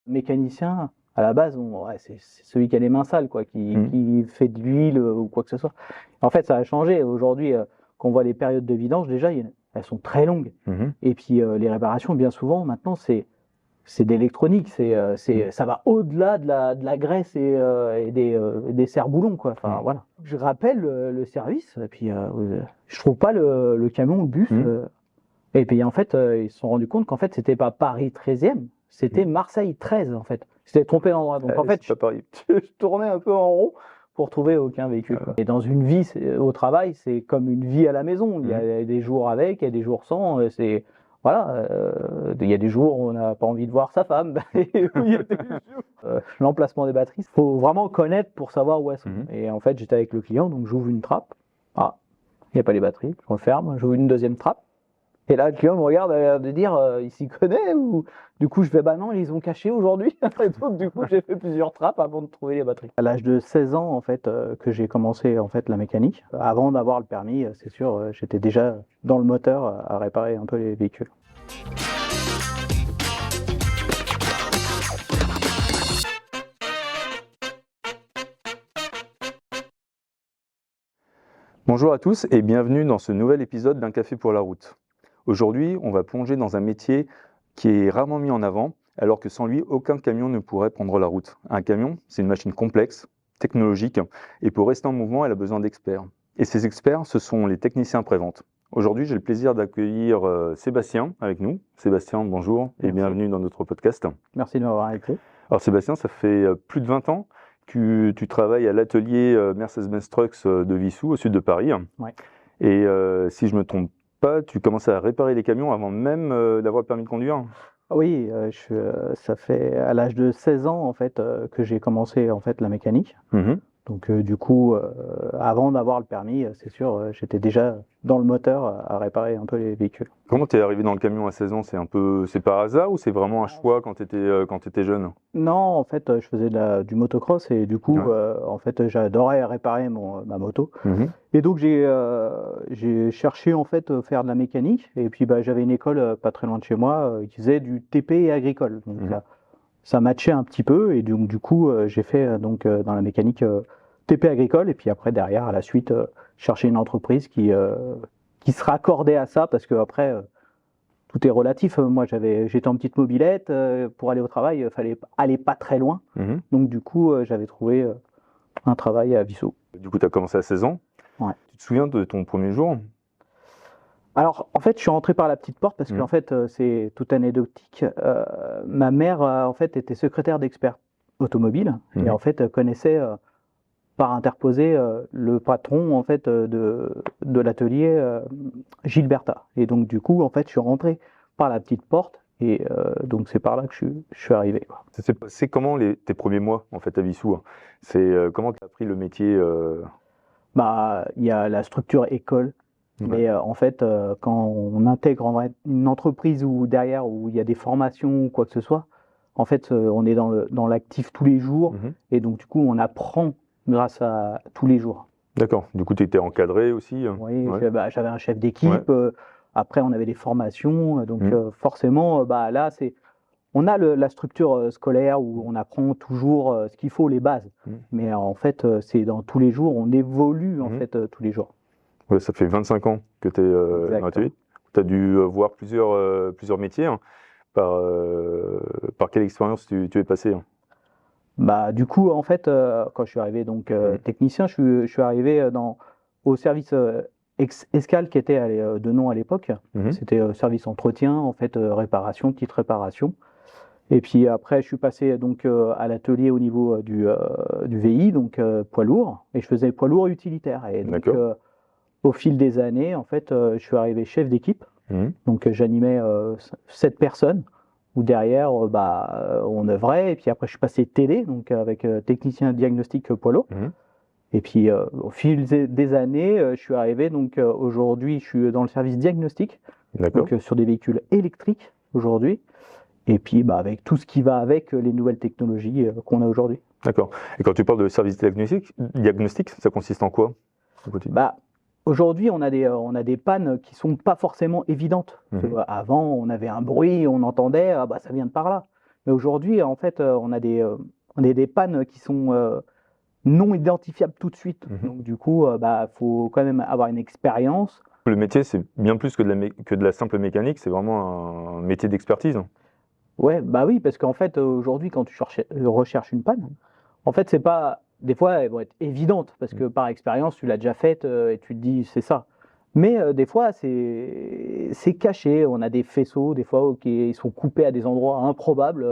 Mécanicien, à la base, c'est celui qui a les mains sales, quoi, qui fait de l'huile ou quoi que ce soit. En fait, ça a changé. Aujourd'hui, quand on voit les périodes de vidange, déjà, elles sont très longues. Et puis, les réparations, bien souvent, maintenant, c'est d'électronique. Ça va au-delà de la graisse et des serre-boulons, quoi. Enfin, voilà. Je rappelle le service, et puis je trouve pas le camion, le bus. Et puis, en fait, ils se sont rendus compte qu'en fait, c'était pas Paris 13e, c'était Marseille 13, en fait. C'était trompé d'endroit. Donc, en fait, je tournais un peu en rond pour trouver aucun véhicule, quoi. Et dans une vie au travail, c'est comme une vie à la maison. Il y a des jours avec, il y a des jours sans. Voilà, il y a des jours où on n'a pas envie de voir sa femme. L'emplacement des batteries, il faut vraiment connaître pour savoir où elles sont. Et en fait, j'étais avec le client, donc j'ouvre une trappe. Ah, il n'y a pas les batteries. Je referme, j'ouvre une deuxième trappe. Et là, le client me regarde, a l'air de dire, il s'y connaît ou... Du coup, je fais, bah non, ils les ont cachés aujourd'hui. Donc, du coup, j'ai fait plusieurs trappes avant de trouver les batteries. À l'âge de 16 ans, en fait, que j'ai commencé en fait la mécanique. Avant d'avoir le permis, c'est sûr, j'étais déjà dans le moteur à réparer un peu les véhicules. Bonjour à tous et bienvenue dans ce nouvel épisode d'Un café pour la route. Aujourd'hui, on va plonger dans un métier qui est rarement mis en avant, alors que sans lui, aucun camion ne pourrait prendre la route. Un camion, c'est une machine complexe, technologique, et pour rester en mouvement, elle a besoin d'experts. Et ces experts, ce sont les techniciens prévente. Aujourd'hui, j'ai le plaisir d'accueillir Sébastien avec nous. Sébastien, bonjour et bienvenue dans notre podcast. Merci de m'avoir invité. Alors Sébastien, ça fait plus de 20 ans que tu travailles à l'atelier Mercedes-Benz Trucks de Vissou, au sud de Paris. Ouais. Et si je ne me trompe pas, tu commençais à réparer les camions avant même d'avoir le permis de conduire? Oui, ça fait à l'âge de 16 ans en fait que j'ai commencé en fait la mécanique. Donc du coup, avant d'avoir le permis, c'est sûr, j'étais déjà dans le moteur à réparer un peu les véhicules. Comment tu es arrivé dans le camion à 16 ans? C'est par hasard ou c'est vraiment un choix quand tu étais jeune? Non, en fait, je faisais du motocross et du coup, en fait, j'adorais réparer ma moto. Et donc j'ai cherché en fait faire de la mécanique et puis j'avais une école pas très loin de chez moi qui faisait du TP et agricole. Donc là, ça matchait un petit peu et donc du coup j'ai fait dans la mécanique TP agricole et puis après derrière à la suite chercher une entreprise qui se raccordait à ça parce que après tout est relatif. Moi j'étais en petite mobilette pour aller au travail, fallait aller pas très loin. Donc du coup j'avais trouvé un travail à Vissou. Du coup tu as commencé à 16 ans. Ouais. Tu te souviens de ton premier jour? Alors, en fait, je suis rentré par la petite porte parce qu'en fait, c'est tout anecdotique. Ma mère, en fait, était secrétaire d'expert automobile et en fait, connaissait par interposé le patron en fait de l'atelier Gilberta. Et donc, du coup, en fait, je suis rentré par la petite porte et donc c'est par là que je suis arrivé, quoi. Ça s'est passé comment tes premiers mois en fait à Vissou? Comment tu as appris le métier? Il y a la structure école. Mais en fait, quand on intègre une entreprise où derrière où il y a des formations ou quoi que ce soit, en fait, on est dans l'actif tous les jours et donc du coup, on apprend grâce à tous les jours. D'accord. Du coup, tu étais encadré aussi? Oui, j'avais un chef d'équipe. Après, on avait des formations. Donc forcément, là, on a la structure scolaire où on apprend toujours ce qu'il faut, les bases. Mais en fait, c'est dans tous les jours, on évolue en fait tous les jours. Ouais, ça fait 25 ans que tu es dans l'atelier. Tu as dû voir plusieurs métiers. Hein. Par quelle expérience tu es passé? Du coup, en fait, quand je suis arrivé technicien, je suis arrivé au service Escale qui était de nom à l'époque. C'était service entretien, en fait, réparation, petite réparation. Et puis après, je suis passé à l'atelier au niveau du VI, donc poids lourd, et je faisais poids lourd utilitaire. Et donc, au fil des années, en fait, je suis arrivé chef d'équipe. Donc, j'animais 7 personnes, où derrière, on œuvrait. Et puis après, je suis passé télé, donc avec technicien diagnostic poids lourd. Et puis, au fil des années, je suis arrivé. Donc, aujourd'hui, je suis dans le service diagnostic, donc sur des véhicules électriques aujourd'hui. Et puis, avec tout ce qui va avec les nouvelles technologies qu'on a aujourd'hui. D'accord. Et quand tu parles de service diagnostic, ça consiste en quoi? Aujourd'hui, on a des pannes qui sont pas forcément évidentes. Avant, on avait un bruit, on entendait, ça vient de par là. Mais aujourd'hui, en fait, on a des pannes qui sont non identifiables tout de suite. Donc du coup, faut quand même avoir une expérience. Le métier, c'est bien plus que de la simple mécanique, c'est vraiment un métier d'expertise. Ouais, bah oui, parce qu'en fait, aujourd'hui, quand tu recherches une panne, en fait, c'est pas. Des fois, elles vont être évidentes, parce que par expérience, tu l'as déjà faite et tu te dis, c'est ça. Mais des fois, c'est caché. On a des faisceaux, des fois, qui sont coupés à des endroits improbables,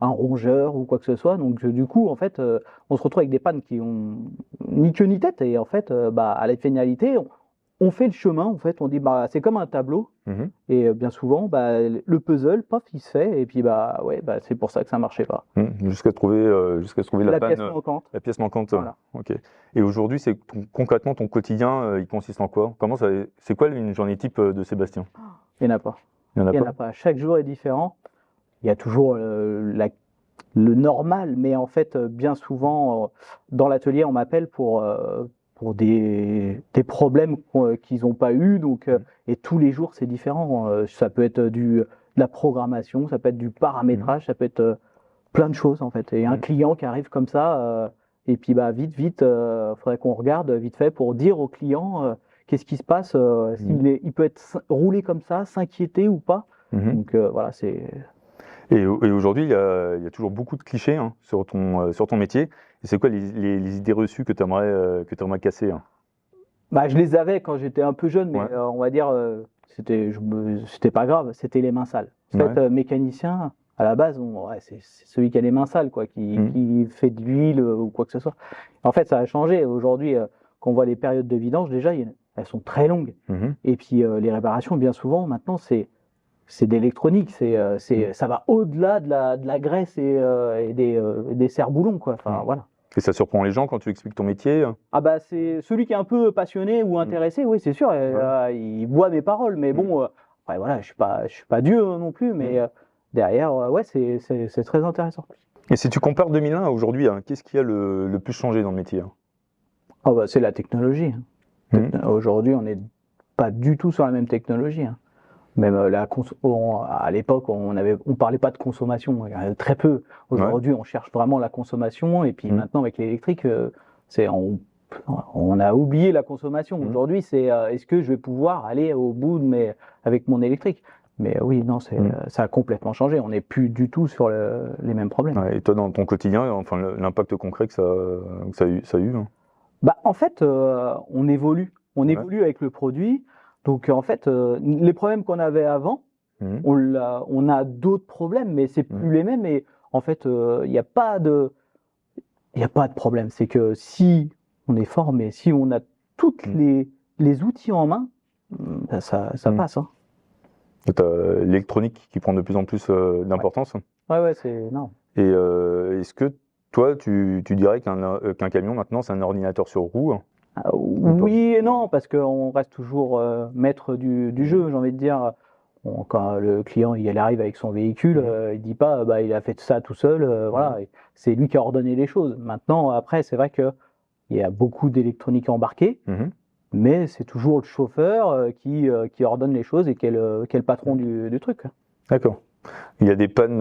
un rongeur ou quoi que ce soit. Donc, du coup, en fait, on se retrouve avec des pannes qui ont ni queue ni tête. Et en fait, à la finalité, on fait le chemin. En fait, on dit, c'est comme un tableau. Et bien souvent, le puzzle, paf, il se fait. Et puis, c'est pour ça que ça marchait pas. Jusqu'à trouver la panne, pièce manquante. la pièce manquante. Voilà. Ok. Et aujourd'hui, concrètement, ton quotidien, il consiste en quoi? C'est quoi une journée type de Sébastien? Il n'y en a pas. Il n'y en a Il y en pas. a pas. Chaque jour est différent. Il y a toujours le normal, mais en fait, bien souvent, dans l'atelier, on m'appelle pour des problèmes qu'ils n'ont pas eu. Donc, et tous les jours, c'est différent. Ça peut être de la programmation, ça peut être du paramétrage, ça peut être plein de choses en fait. Et un client qui arrive comme ça, et puis vite, faudrait qu'on regarde vite fait pour dire au client qu'est-ce qui se passe, il peut être roulé comme ça, s'inquiéter ou pas. Donc voilà, c'est. Et aujourd'hui, il y a toujours beaucoup de clichés sur ton métier. Et c'est quoi les idées reçues que tu aimerais casser? Je les avais quand j'étais un peu jeune, mais on va dire, c'était pas grave, c'était les mains sales. En fait, mécanicien, à la base, c'est celui qui a les mains sales, quoi, qui fait de l'huile ou quoi que ce soit. En fait, ça a changé. Aujourd'hui, quand on voit les périodes de vidange, déjà, elles sont très longues. Et puis, les réparations, bien souvent, maintenant, c'est d'électronique. Ça va au-delà de la graisse et des serre-boulons, quoi. Enfin, voilà. Et ça surprend les gens quand tu expliques ton métier? C'est celui qui est un peu passionné ou intéressé, oui, c'est sûr, il boit mes paroles, mais bon, après, voilà, je suis pas Dieu non plus, mais derrière, c'est très intéressant. Et si tu compares 2001 à aujourd'hui, qu'est-ce qui a le plus changé dans le métier? C'est la technologie. Aujourd'hui, on n'est pas du tout sur la même technologie. Même à l'époque, on parlait pas de consommation, très peu. Aujourd'hui, on cherche vraiment la consommation, et puis maintenant avec l'électrique, on a oublié la consommation. Aujourd'hui, c'est est-ce que je vais pouvoir aller au bout avec mon électrique? Mais oui, non, ça a complètement changé. On n'est plus du tout sur les mêmes problèmes. Et toi, dans ton quotidien, enfin, l'impact concret que ça a eu En fait, on évolue. On évolue avec le produit. Donc, en fait, les problèmes qu'on avait avant, on a d'autres problèmes, mais c'est plus les mêmes. Et en fait, il n'y a pas de problème. C'est que si on est formé, si on a tous les outils en main, ça passe. Tu as l'électronique qui prend de plus en plus d'importance. Ouais, c'est énorme. Et est-ce que toi, tu dirais qu'un camion, maintenant, c'est un ordinateur sur roue? Oui et non, parce qu'on reste toujours maître du jeu, j'ai envie de dire. Quand le client il arrive avec son véhicule, il dit pas il a fait ça tout seul, voilà, c'est lui qui a ordonné les choses. Maintenant, après, c'est vrai qu'il y a beaucoup d'électronique embarquée, mais c'est toujours le chauffeur qui ordonne les choses et qui est le patron du truc. D'accord. Il y a des pannes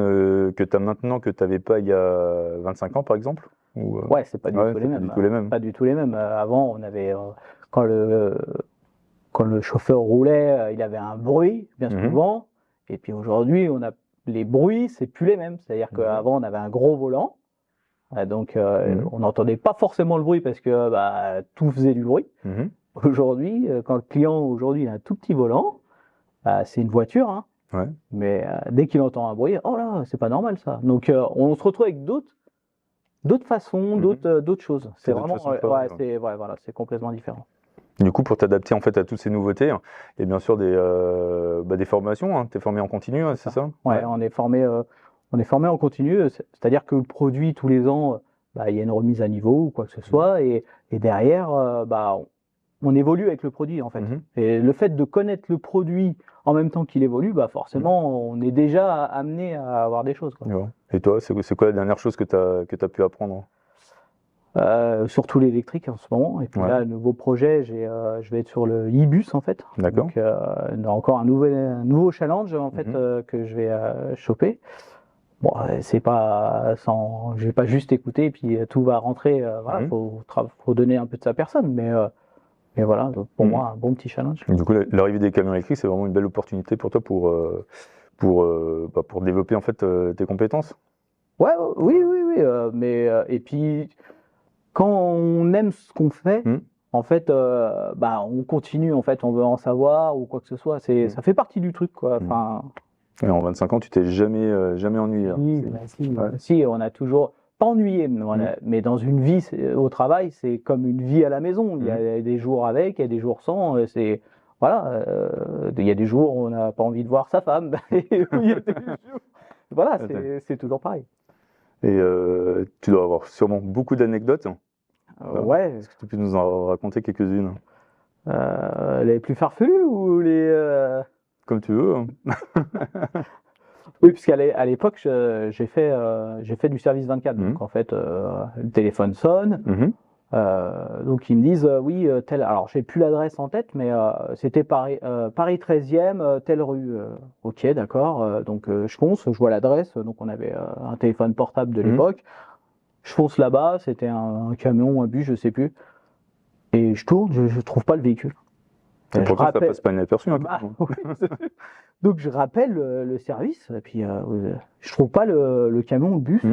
que tu as maintenant que tu n'avais pas il y a 25 ans, par exemple? Ouais, c'est pas du tout les mêmes. Pas du tout les mêmes. Avant, on avait quand le chauffeur roulait, il avait un bruit bien souvent. Et puis aujourd'hui, les bruits, c'est plus les mêmes. C'est-à-dire qu'avant, on avait un gros volant, donc on n'entendait pas forcément le bruit parce que tout faisait du bruit. Aujourd'hui, quand le client il a un tout petit volant, c'est une voiture, mais dès qu'il entend un bruit, oh là, c'est pas normal ça. Donc on se retrouve avec d'autres façons, d'autres choses. C'est vraiment, c'est complètement différent. Du coup, pour t'adapter en fait à toutes ces nouveautés, il y a bien sûr des formations. Tu es formé en continu, c'est ça? Ouais, on est formé en continu. C'est-à-dire que le produit, tous les ans, il y a une remise à niveau ou quoi que ce soit. Et derrière, on évolue avec le produit en fait. Et le fait de connaître le produit en même temps qu'il évolue, forcément, on est déjà amené à avoir des choses, quoi. Et toi, c'est quoi la dernière chose que tu as pu apprendre? Surtout l'électrique en ce moment. Et puis là, le nouveau projet, je vais être sur le e-bus en fait. D'accord. Donc, encore un nouveau challenge en fait que je vais choper. Bon, c'est pas sans, je vais pas juste écouter et puis tout va rentrer. Voilà, faut donner un peu de sa personne, mais voilà, donc pour moi, un bon petit challenge. Du coup, l'arrivée des camions électriques, c'est vraiment une belle opportunité pour toi pour développer en fait tes compétences. Ouais, oui, mais et puis quand on aime ce qu'on fait, en fait, on continue, en fait, on veut en savoir ou quoi que ce soit. Ça fait partie du truc, quoi. Enfin, Et en 25 ans, tu t'es jamais ennuyé. si, on a toujours pas ennuyé, mais dans une vie au travail, c'est comme une vie à la maison. Il y a des jours avec, il y a des jours sans. Voilà, il y a des jours où on n'a pas envie de voir sa femme. Voilà, c'est toujours pareil. Et tu dois avoir sûrement beaucoup d'anecdotes. Ouais. Est-ce que tu peux nous en raconter quelques-unes? Les plus farfelues ou les... Comme tu veux. Oui, puisqu'à l'époque, j'ai fait du service 24. Donc, en fait, le téléphone sonne. Donc, ils me disent, oui, tel... Alors, j'ai plus l'adresse en tête, mais c'était Paris 13e, telle rue. Ok, d'accord. Donc, je fonce, je vois l'adresse. Donc, on avait un téléphone portable de l'époque. Je fonce là-bas. C'était un camion, un bus, je sais plus. Et je tourne, je trouve pas le véhicule. Et pourtant, ça passe pas inaperçu. Donc je rappelle le service, et puis je trouve pas le camion, le bus.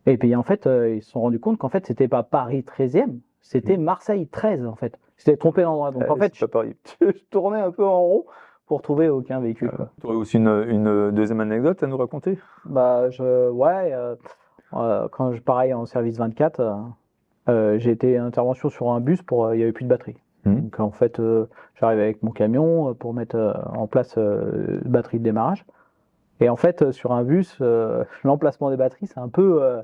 Et puis en fait, ils se sont rendus compte qu'en fait, c'était pas Paris 13e, c'était Marseille 13 en fait. C'était trompé d'endroit. Donc en fait, je tournais un peu en rond pour trouver aucun véhicule. Tu aurais aussi une deuxième anecdote à nous raconter? Quand pareil en service 24, j'ai été intervention sur un bus il y avait plus de batterie. Donc en fait, j'arrive avec mon camion pour mettre en place batterie de démarrage. Et en fait, sur un bus, l'emplacement des batteries, c'est un peu...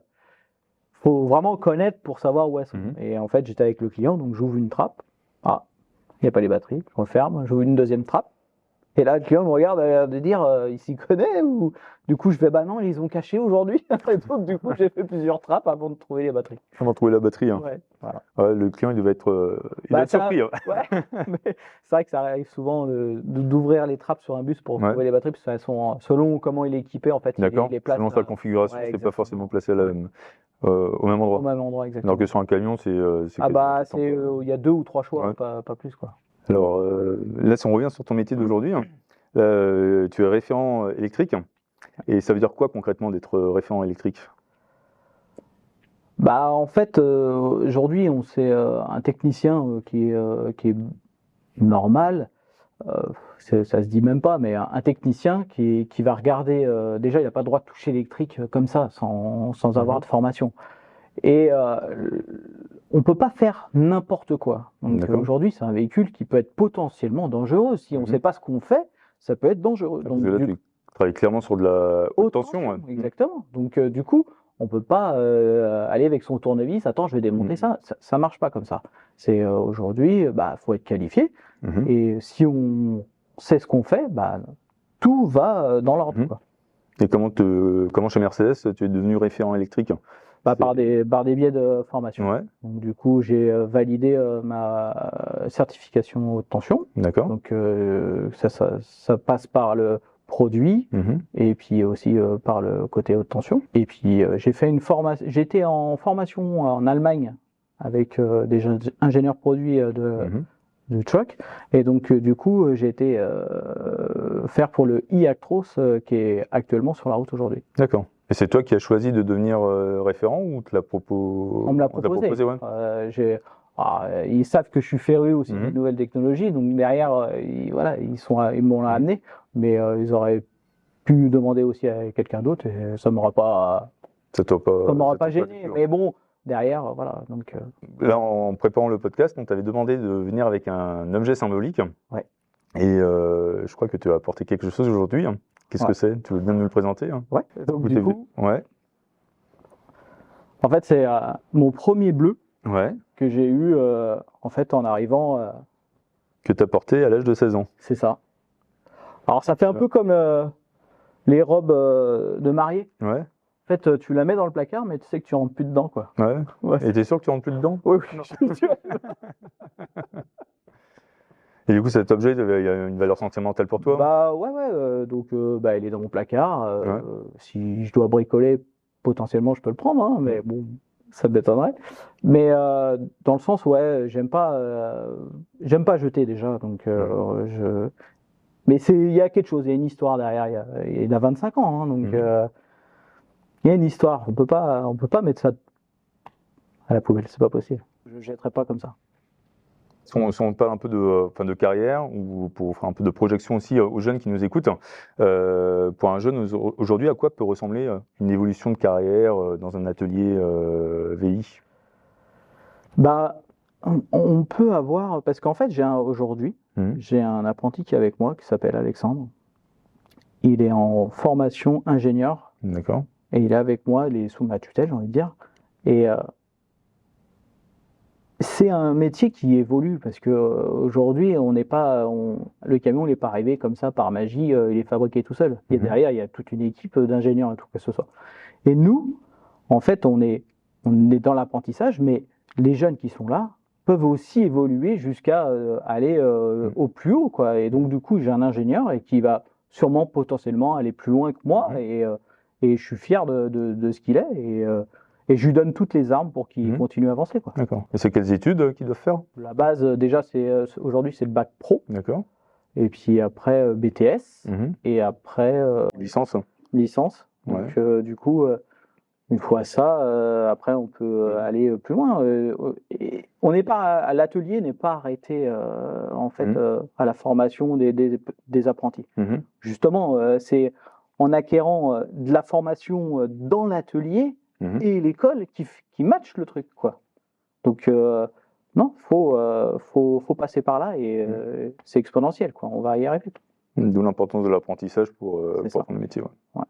faut vraiment connaître pour savoir où elles sont. Et en fait, j'étais avec le client, donc j'ouvre une trappe. Ah, il n'y a pas les batteries. Je referme, j'ouvre une deuxième trappe. Et là, le client me regarde de dire, il s'y connaît ou... Du coup, je fais, bah non, ils les ont cachés aujourd'hui. Donc, du coup, j'ai fait plusieurs trappes avant de trouver les batteries. Avant de trouver la batterie. Ouais, voilà. Ouais, le client, il devait être, surpris. Mais c'est vrai que ça arrive souvent d'ouvrir les trappes sur un bus pour trouver les batteries, parce qu'elles sont, selon comment il est équipé, en fait, il les place. Selon sa configuration, c'est pas forcément placé au même endroit. Au même endroit, exactement. Alors que sur un camion, c'est... il y a 2 ou 3 choix, pas plus, quoi. Alors, là, si on revient sur ton métier d'aujourd'hui, tu es référent électrique. Et ça veut dire quoi concrètement d'être référent électrique? En fait, aujourd'hui, c'est un technicien qui est normal. Ça se dit même pas, mais un technicien qui va regarder. Déjà, il n'a pas le droit de toucher l'électrique comme ça, sans avoir de formation. Et on peut pas faire n'importe quoi. Donc aujourd'hui, c'est un véhicule qui peut être potentiellement dangereux. Si on ne sait pas ce qu'on fait, ça peut être dangereux. Donc, là, tu travailles clairement sur de la haute tension. Exactement. Donc du coup, on peut pas aller avec son tournevis. Attends, je vais démonter ça. Ça marche pas comme ça. C'est aujourd'hui, faut être qualifié. Et si on sait ce qu'on fait, tout va dans l'ordre. Et comment chez Mercedes, tu es devenu référent électrique? Par des biais de formation. Ouais. Donc du coup, j'ai validé ma certification haute tension. D'accord. Donc ça passe par le produit et puis aussi par le côté haute tension. Et puis j'ai fait une formation. J'étais en formation en Allemagne avec des ingénieurs produits de truck. Et donc du coup, j'ai été faire pour le e-Actros qui est actuellement sur la route aujourd'hui. D'accord. Et c'est toi qui as choisi de devenir référent ou te l'a proposé? On me l'a proposé. Ils savent que je suis féru aussi des nouvelles technologies, donc derrière, ils m'ont amené, mais ils auraient pu demander aussi à quelqu'un d'autre et ça m'aura pas gêné. Mais bon, derrière, voilà. Donc, là, en préparant le podcast, on t'avait demandé de venir avec un objet symbolique. Ouais. Et je crois que tu as apporté quelque chose aujourd'hui. Qu'est-ce que c'est? Tu veux bien nous le présenter? Ouais. Donc du coup, ouais. En fait, c'est mon premier bleu que j'ai eu en fait en arrivant. Que tu as porté à l'âge de 16 ans. C'est ça. Alors ça fait un peu comme les robes de mariée. Ouais. En fait, tu la mets dans le placard, mais tu sais que tu rentres plus dedans, quoi. Ouais. Et t'es sûr que tu rentres plus dedans? Oui, je suis sûr. Et du coup, cet objet, il y a une valeur sentimentale pour toi? Bah ouais, donc il est dans mon placard. Ouais. Si je dois bricoler, potentiellement je peux le prendre, hein, mais bon, ça m'étonnerait. Mais dans le sens, ouais, j'aime pas jeter déjà, donc mais il y a quelque chose, il y a une histoire derrière. Il a 25 ans, hein, donc il y a une histoire. On peut pas mettre ça à la poubelle, c'est pas possible. Je jetterai pas comme ça. Si on parle un peu de carrière, ou pour faire un peu de projection aussi aux jeunes qui nous écoutent, pour un jeune aujourd'hui, à quoi peut ressembler une évolution de carrière dans un atelier VI? Bah, on peut avoir, parce qu'en fait, aujourd'hui, j'ai un apprenti qui est avec moi, qui s'appelle Alexandre. Il est en formation ingénieur. D'accord. Et il est avec moi, il est sous ma tutelle, j'ai envie de dire. Et c'est un métier qui évolue, parce que aujourd'hui, le camion n'est pas arrivé comme ça par magie, il est fabriqué tout seul. Et derrière, il y a toute une équipe d'ingénieurs et tout que ce soit. Et nous, en fait, on est dans l'apprentissage, mais les jeunes qui sont là peuvent aussi évoluer jusqu'à aller au plus haut, quoi. Et donc, du coup, j'ai un ingénieur et qui va sûrement potentiellement aller plus loin que moi, et je suis fier de ce qu'il est, et je lui donne toutes les armes pour qu'il continue à avancer, quoi. D'accord. Et c'est quelles études qu'ils doivent faire? La base, déjà, aujourd'hui, c'est le bac pro. D'accord. Et puis après, BTS. Et après, Licence? Licence. Donc, du coup, une fois ça, après, on peut aller plus loin. Et on n'est pas l'atelier n'est pas arrêté en fait à la formation des apprentis. Justement, c'est en acquérant de la formation dans l'atelier et l'école qui match le truc, quoi. Donc non, faut passer par là, et c'est exponentiel, quoi. On va y arriver. D'où l'importance de l'apprentissage pour ton métier. Ouais.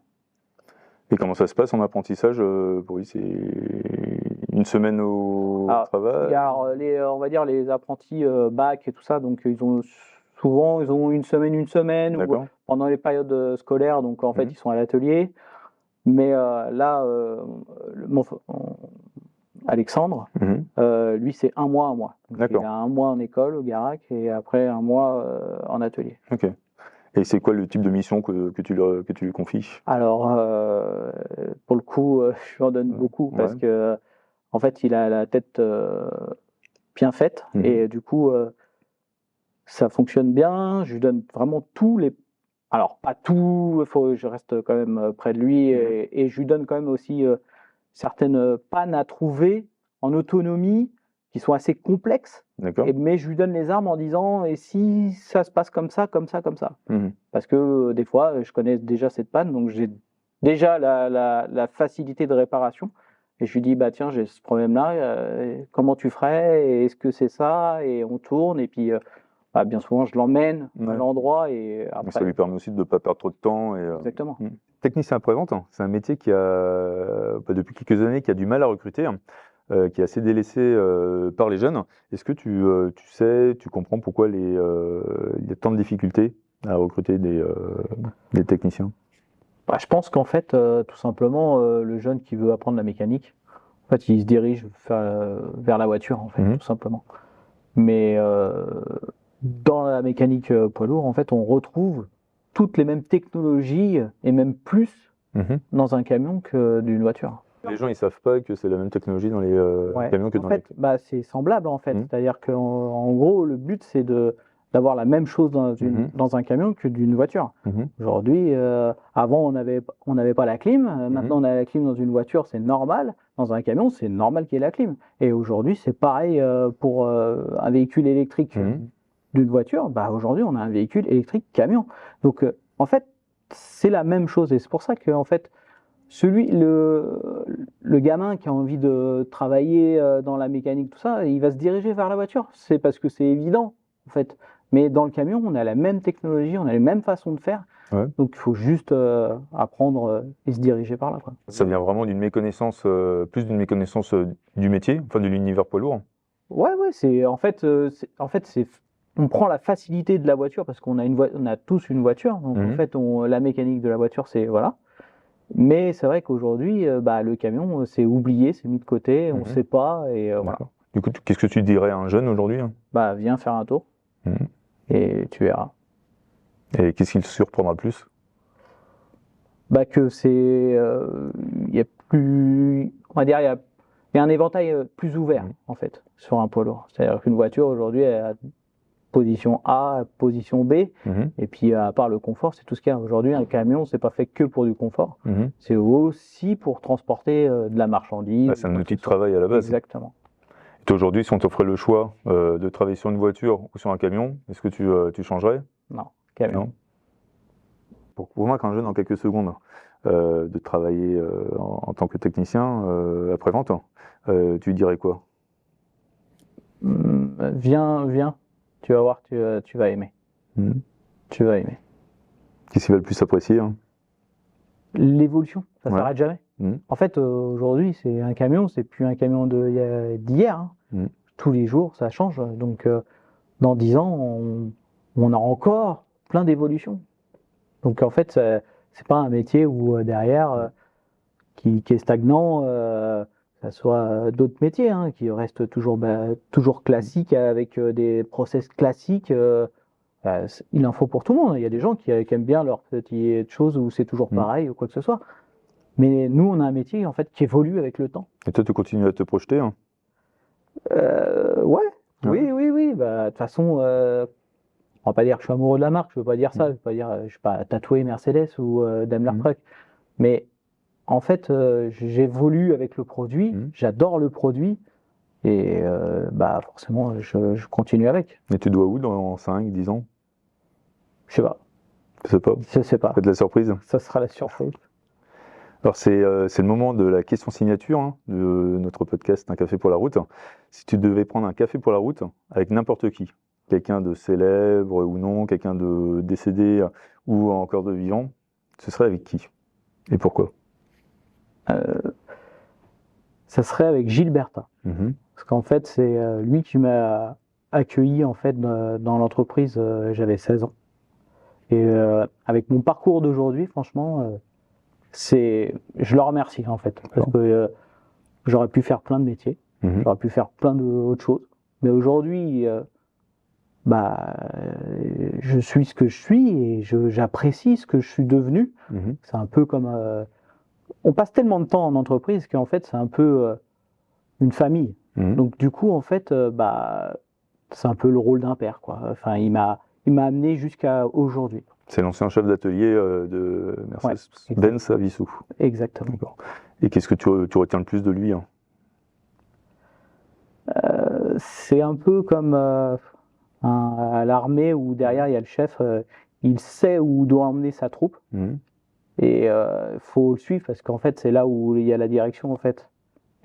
Et comment ça se passe en apprentissage pour lui? C'est une semaine au travail? On va dire les apprentis bac et tout ça, donc souvent ils ont une semaine ou pendant les périodes scolaires, donc en fait ils sont à l'atelier. Mais là, Alexandre, lui c'est un mois. Donc, il a un mois en école au Garac et après un mois en atelier. Ok. Et c'est quoi le type de mission que tu lui confies? Alors, pour le coup, je lui en donne beaucoup parce que, en fait, il a la tête bien faite et du coup, ça fonctionne bien. Je lui donne vraiment alors, pas tout, je reste quand même près de lui et je lui donne quand même aussi certaines pannes à trouver en autonomie qui sont assez complexes. Mais je lui donne les armes en disant, et si ça se passe comme ça, comme ça, comme ça. Parce que des fois, je connais déjà cette panne, donc j'ai déjà la facilité de réparation. Et je lui dis, bah tiens, j'ai ce problème-là, comment tu ferais? Est-ce que c'est ça? Et on tourne, et puis bien souvent, je l'emmène à l'endroit. Et après... Ça lui permet aussi de ne pas perdre trop de temps. Exactement. Technicien après-vente, c'est un métier qui a, depuis quelques années, qui a du mal à recruter, qui est assez délaissé par les jeunes. Est-ce que tu comprends pourquoi il y a tant de difficultés à recruter des techniciens? Je pense qu'en fait, tout simplement, le jeune qui veut apprendre la mécanique, en fait, il se dirige vers la voiture, en fait, tout simplement. Mais dans la mécanique poids lourd, en fait, on retrouve toutes les mêmes technologies et même plus dans un camion que d'une voiture. Les gens, ils savent pas que c'est la même technologie dans les camions que dans les... C'est semblable, en fait. C'est-à-dire qu'en gros, le but, c'est d'avoir la même chose dans un camion que d'une voiture. Aujourd'hui, avant, on n'avait pas la clim. Maintenant, on a la clim dans une voiture, c'est normal. Dans un camion, c'est normal qu'il y ait la clim. Et aujourd'hui, c'est pareil pour un véhicule électrique d'une voiture. Aujourd'hui, on a un véhicule électrique camion. Donc, en fait, c'est la même chose. Et c'est pour ça que, en fait, le gamin qui a envie de travailler dans la mécanique, tout ça, il va se diriger vers la voiture. C'est parce que c'est évident, en fait. Mais dans le camion, on a la même technologie, on a les mêmes façons de faire. Donc, il faut juste apprendre et se diriger par là, quoi. Ça vient vraiment d'une méconnaissance, plus d'une méconnaissance du métier, enfin de l'univers poids lourd. Ouais, en fait, on prend la facilité de la voiture parce qu'on a tous une voiture. Donc, en fait, la mécanique de la voiture, c'est voilà. Mais c'est vrai qu'aujourd'hui, le camion, c'est oublié, c'est mis de côté, on ne sait pas. Et voilà. Du coup, qu'est-ce que tu dirais à un jeune aujourd'hui? Viens faire un tour. Et tu verras. Et qu'est-ce qui te surprendra le plus? Bah que c'est, il y a plus, on va dire, il y a un éventail plus ouvert en fait sur un poids lourd. C'est-à-dire qu'une voiture aujourd'hui, elle a position A, position B, et puis à part le confort, c'est tout ce qu'il y a. Aujourd'hui, un camion, c'est pas fait que pour du confort, c'est aussi pour transporter de la marchandise. C'est un outil de travail à la base. Exactement. Et aujourd'hui, si on t'offrait le choix de travailler sur une voiture ou sur un camion, est-ce que tu changerais? Non, camion. Non. Pour convaincre un jeune en quelques secondes de travailler en tant que technicien après-vente, tu lui dirais quoi? Viens, tu vas voir, tu vas aimer. Tu vas aimer. Qu'est-ce qu'il va le plus apprécier? L'évolution, ça ne s'arrête jamais. En fait, aujourd'hui, c'est un camion, c'est plus un camion d'hier. Tous les jours, ça change. Donc, dans 10 ans, on a encore plein d'évolutions. Donc, en fait, c'est pas un métier où derrière, qui est stagnant, ça soit d'autres métiers qui restent toujours classiques avec des process classiques. Il en faut pour tout le monde. Il y a des gens qui aiment bien leur petite chose où c'est toujours pareil ou quoi que ce soit. Mais nous, on a un métier en fait qui évolue avec le temps. Et toi, tu continues à te projeter? Ouais. Oui. Bah, de toute façon, on va pas dire que je suis amoureux de la marque. Je veux pas dire ça. Je veux pas dire, je suis pas tatoué Mercedes ou Daimler Truck. Mais en fait, j'évolue avec le produit. J'adore le produit. Et bah forcément, je continue avec. Et tu dois où dans 5, 10 ans? Je sais pas. Je sais pas. Je sais pas. C'est de la surprise. Ça sera la surprise. Alors c'est le moment de la question signature de notre podcast Un café pour la route. Si tu devais prendre un café pour la route avec n'importe qui, quelqu'un de célèbre ou non, quelqu'un de décédé ou encore de vivant, ce serait avec qui? Et pourquoi? Ça serait avec Gilles Bertin. Parce qu'en fait, c'est lui qui m'a accueilli en fait dans l'entreprise. J'avais 16 ans. Et avec mon parcours d'aujourd'hui, franchement, je le remercie en fait. Parce que j'aurais pu faire plein de métiers, j'aurais pu faire plein d'autres choses. Mais aujourd'hui, je suis ce que je suis et j'apprécie ce que je suis devenu. C'est un peu comme... on passe tellement de temps en entreprise qu'en fait, c'est un peu une famille. Donc du coup, en fait, c'est un peu le rôle d'un père, quoi. Enfin, il m'a amené jusqu'à aujourd'hui. C'est l'ancien chef d'atelier de Mercedes-Benz à Vissou. Exactement. Et qu'est-ce que tu retiens le plus de lui? C'est un peu comme à l'armée où derrière il y a le chef, il sait où doit emmener sa troupe. Et il faut le suivre parce qu'en fait, c'est là où il y a la direction, en fait.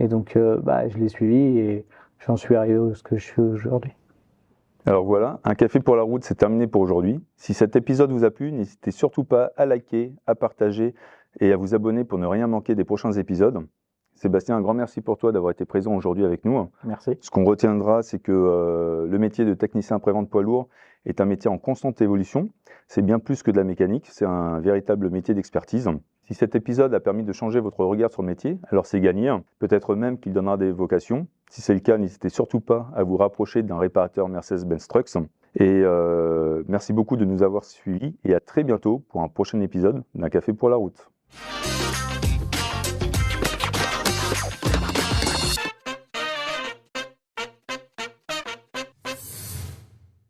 Et donc, je l'ai suivi et j'en suis arrivé à ce que je suis aujourd'hui. Alors voilà, Un café pour la route, c'est terminé pour aujourd'hui. Si cet épisode vous a plu, n'hésitez surtout pas à liker, à partager et à vous abonner pour ne rien manquer des prochains épisodes. Sébastien, un grand merci pour toi d'avoir été présent aujourd'hui avec nous. Merci. Ce qu'on retiendra, c'est que le métier de technicien après-vente poids lourd est un métier en constante évolution. C'est bien plus que de la mécanique, c'est un véritable métier d'expertise. Si cet épisode a permis de changer votre regard sur le métier, alors c'est gagné. Peut-être même qu'il donnera des vocations. Si c'est le cas, n'hésitez surtout pas à vous rapprocher d'un réparateur Mercedes-Benz Trucks. Et merci beaucoup de nous avoir suivis et à très bientôt pour un prochain épisode d'Un café pour la route.